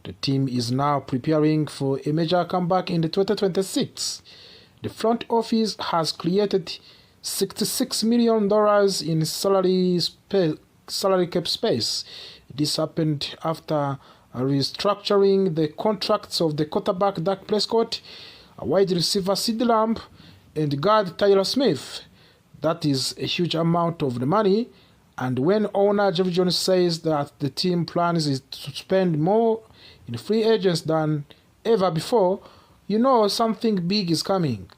The team is now preparing for a major comeback in the 2026. The front office has created $66 million in salary cap space. This happened after restructuring the contracts of the quarterback Dak Prescott, a wide receiver CeeDee Lamb, and guard Tyler Smith. That is a huge amount of the money, and when owner Jeff Jones says that the team plans is to spend more in free agents than ever before, you know something big is coming.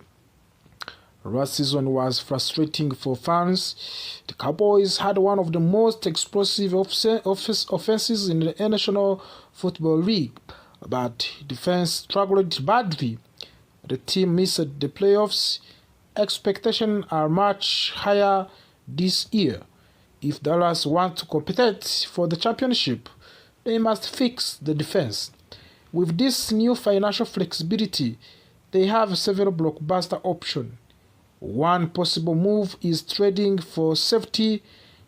Last season was frustrating for fans. The Cowboys had one of the most explosive offenses in the National Football League, but defense struggled badly. The team missed the playoffs. Expectations are much higher this year. If Dallas want to compete for the championship, they must fix the defense. With this new financial flexibility, they have several blockbuster options. One possible move is trading for safety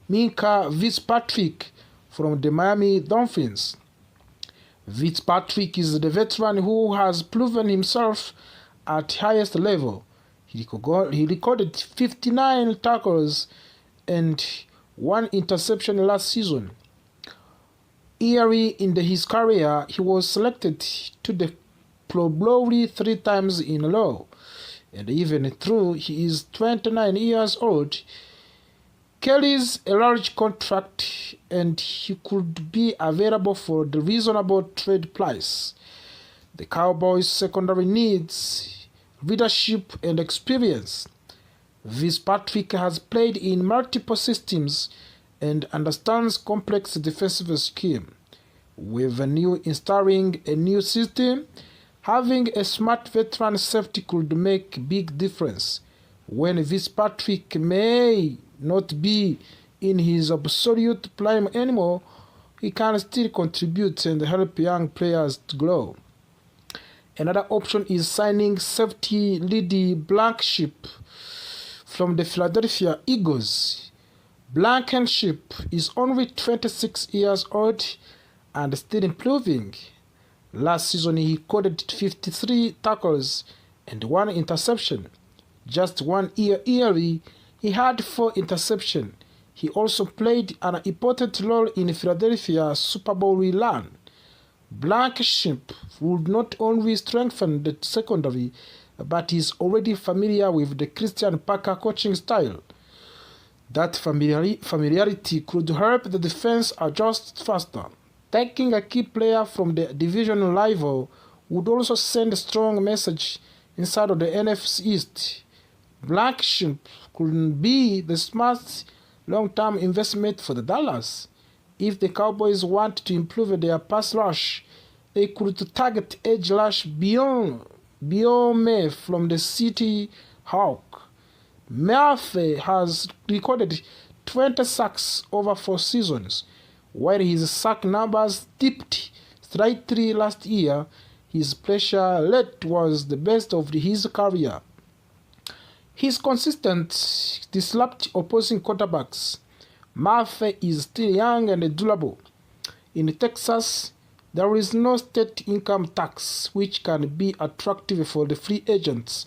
Minkah Fitzpatrick from the Miami Dolphins. Fitzpatrick is the veteran who has proven himself at highest level. He recorded 59 tackles and 1 interception last season. Early in his career, he was selected to the Pro Bowl 3 times in a row. And even though he is 29 years old, carries a large contract and he could be available for the reasonable trade price. The Cowboys' secondary needs leadership and experience. Fitzpatrick has played in multiple systems and understands complex defensive scheme. With installing a new system, having a smart veteran safety could make a big difference. When Fitzpatrick may not be in his absolute prime anymore, he can still contribute and help young players to grow. Another option is signing safety Lady Blankenship from the Philadelphia Eagles. Blankenship is only 26 years old and still improving. Last season he recorded 53 tackles and 1 interception. Just 1 year early, he had 4 interceptions. He also played an important role in Philadelphia's Super Bowl run. Blankenship would not only strengthen the secondary, but is already familiar with the Christian Parker coaching style. That familiarity could help the defense adjust faster. Taking a key player from the division rival would also send a strong message inside of the NFC East. Blankenship could be the smart long-term investment for the Dallas. If the Cowboys want to improve their pass rush, they could target edge rush beyond May from the City Hawk. Murphy has recorded 20 sacks over 4 seasons. While his sack numbers dipped slightly last year, his pressure rate was the best of his career. He's consistent, disrupt opposing quarterbacks. Murphy is still young and durable. In Texas, there is no state income tax, which can be attractive for the free agents.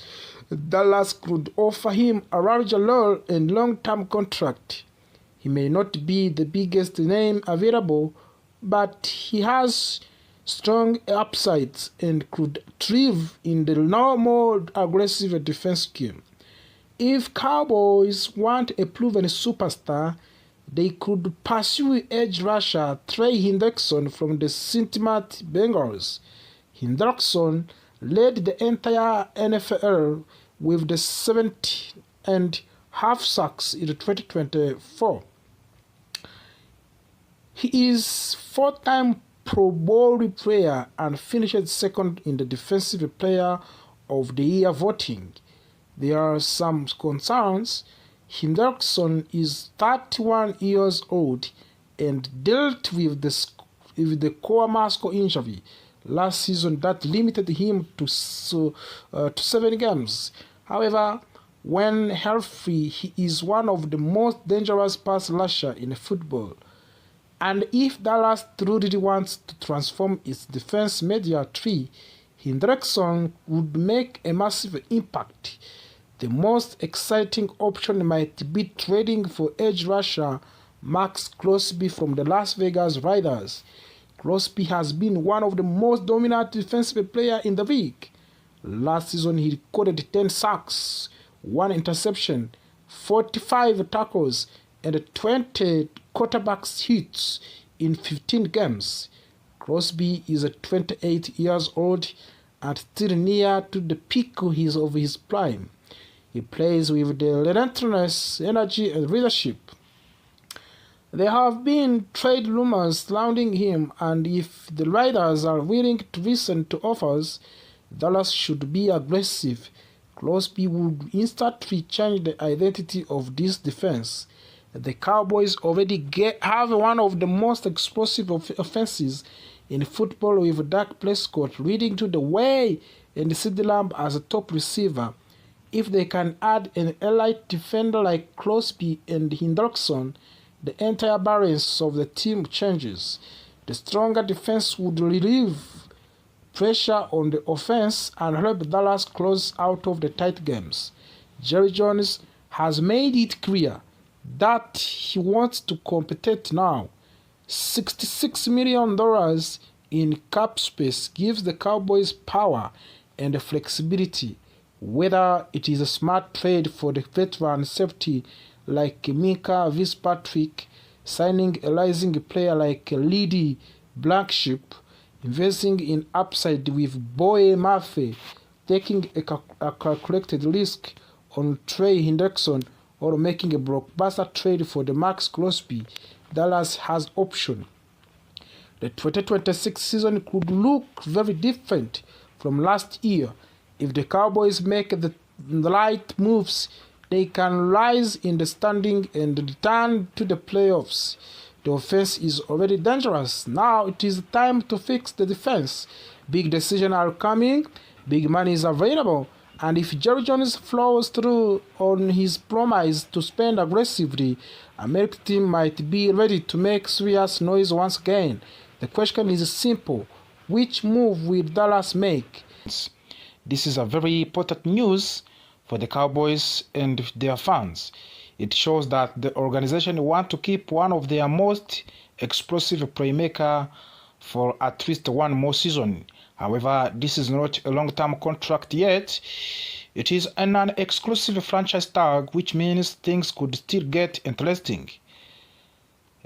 Dallas could offer him a larger role and long-term contract. He may not be the biggest name available, but he has strong upsides and could thrive in the more aggressive defense scheme. If Cowboys want a proven superstar, they could pursue edge rusher Trey Hendrickson from the Cincinnati Bengals. Hendrickson led the entire NFL with the 70.5 sacks in 2024. He is 4-time Pro Bowl player and finished second in the Defensive Player of the Year voting. There are some concerns. Hendrickson is 31 years old and dealt with the core muscle injury last season that limited him to 7 games. However, when healthy, he is one of the most dangerous pass rushers in football. And if Dallas truly wants to transform its defense media tree, Hendrickson would make a massive impact. The most exciting option might be trading for edge rusher Max Crosby from the Las Vegas Raiders. Crosby has been one of the most dominant defensive players in the league. Last season he recorded 10 sacks, 1 interception, 45 tackles, and 20 quarterback hits in 15 games. Crosby is 28 years old and still near to the peak of his prime. He plays with the relentless energy and leadership. There have been trade rumors surrounding him, and if the Raiders are willing to listen to offers, Dallas should be aggressive. Crosby would instantly change the identity of this defense. The Cowboys already have one of the most explosive offenses in football with Dak Prescott leading to the way and CeeDee Lamb as a top receiver. If they can add an elite defender like Crosby and Hendrickson, the entire balance of the team changes. The stronger defense would relieve pressure on the offense and help Dallas close out of the tight games. Jerry Jones has made it clear that he wants to compete now. $66 million in cap space gives the Cowboys power and flexibility. Whether it is a smart trade for the veteran safety like Minkah Fitzpatrick, signing a rising player like Lady Blankenship, investing in upside with Boye Murphy, taking a calculated risk on Trey Hendrickson, or making a blockbuster trade for the Max Crosby, Dallas has option. The 2026 season could look very different from last year. If the Cowboys make the right moves, they can rise in the standing and return to the playoffs. The offense is already dangerous. Now it is time to fix the defense. Big decisions are coming, big money is available, and if Jerry Jones follows through on his promise to spend aggressively, American team might be ready to make serious noise once again. The question is simple: which move will Dallas make? This is a very important news for the Cowboys and their fans. It shows that the organization wants to keep one of their most explosive playmakers for at least one more season. However, this is not a long-term contract yet. It is a non-exclusive franchise tag, which means things could still get interesting.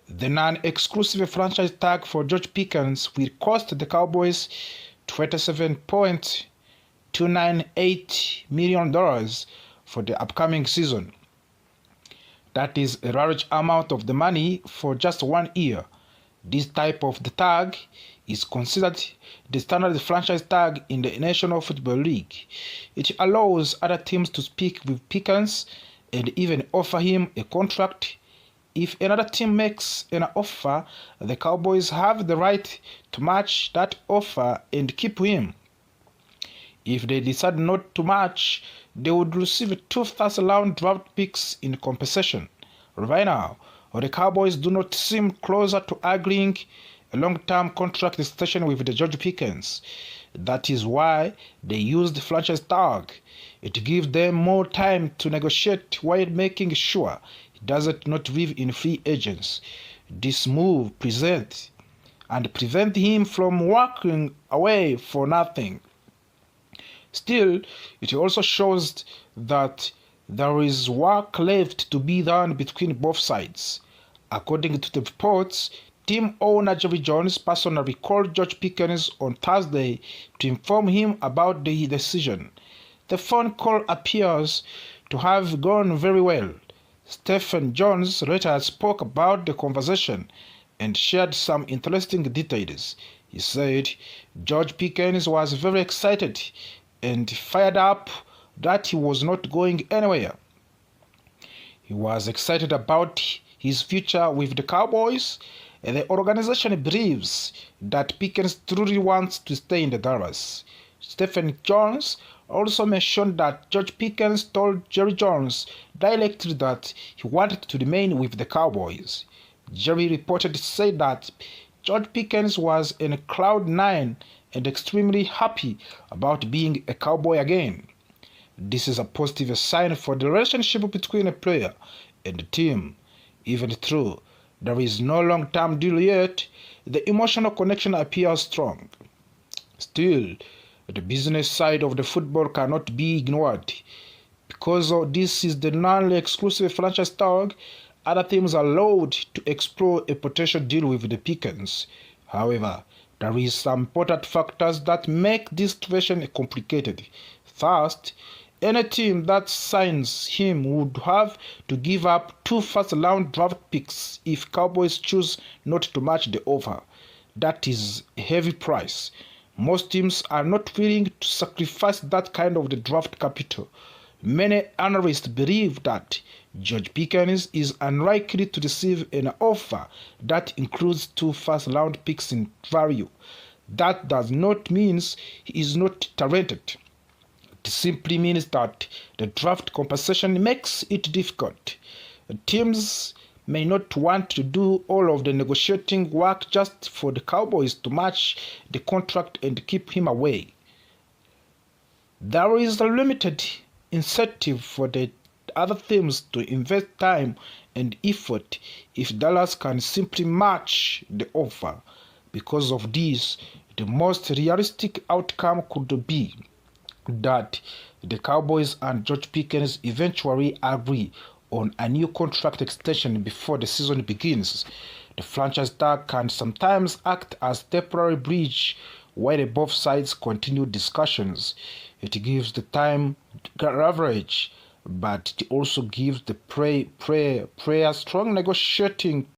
The non-exclusive franchise tag for George Pickens will cost the Cowboys $27.298 million for the upcoming season. That is a large amount of the money for just 1 year. This type of the tag is considered the standard franchise tag in the National Football League. It allows other teams to speak with Pickens and even offer him a contract. If another team makes an offer, the Cowboys have the right to match that offer and keep him. If they decide not to match, they would receive 2 first-round draft picks in compensation. Right now, the Cowboys do not seem closer to agreeing a long-term contract extension with the George Pickens. That is why they use the franchise tag. It gives them more time to negotiate while making sure he does not live in free agents. This move prevents him from walking away for nothing. Still, it also shows that there is work left to be done between both sides. According to the reports, team owner Jerry Jones personally called George Pickens on Thursday to inform him about the decision. The phone call appears to have gone very well. Stephen Jones later spoke about the conversation and shared some interesting details. He said George Pickens was very excited and fired up that he was not going anywhere. He was excited about his future with the Cowboys, and the organization believes that Pickens truly wants to stay in the Dallas. Stephen Jones also mentioned that George Pickens told Jerry Jones directly that he wanted to remain with the Cowboys. Jerry reported said that George Pickens was in cloud nine and extremely happy about being a Cowboy again. This is a positive sign for the relationship between a player and the team. Even though there is no long-term deal yet, the emotional connection appears strong. Still, the business side of the football cannot be ignored. Because this is the non-exclusive franchise tag, other teams are allowed to explore a potential deal with the Pickens. However, there is some important factors that make this situation complicated. First, any team that signs him would have to give up 2 first-round draft picks if Cowboys choose not to match the offer. That is a heavy price. Most teams are not willing to sacrifice that kind of the draft capital. Many analysts believe that George Pickens is unlikely to receive an offer that includes 2 first-round picks in value. That does not mean he is not talented. It simply means that the draft compensation makes it difficult. Teams may not want to do all of the negotiating work just for the Cowboys to match the contract and keep him away. There is a limited incentive for the other teams to invest time and effort if Dallas can simply match the offer. Because of this, the most realistic outcome could be that the Cowboys and George Pickens eventually agree on a new contract extension before the season begins. The franchise tag can sometimes act as a temporary bridge while both sides continue discussions. It gives the time leverage, but it also gives the player strong negotiating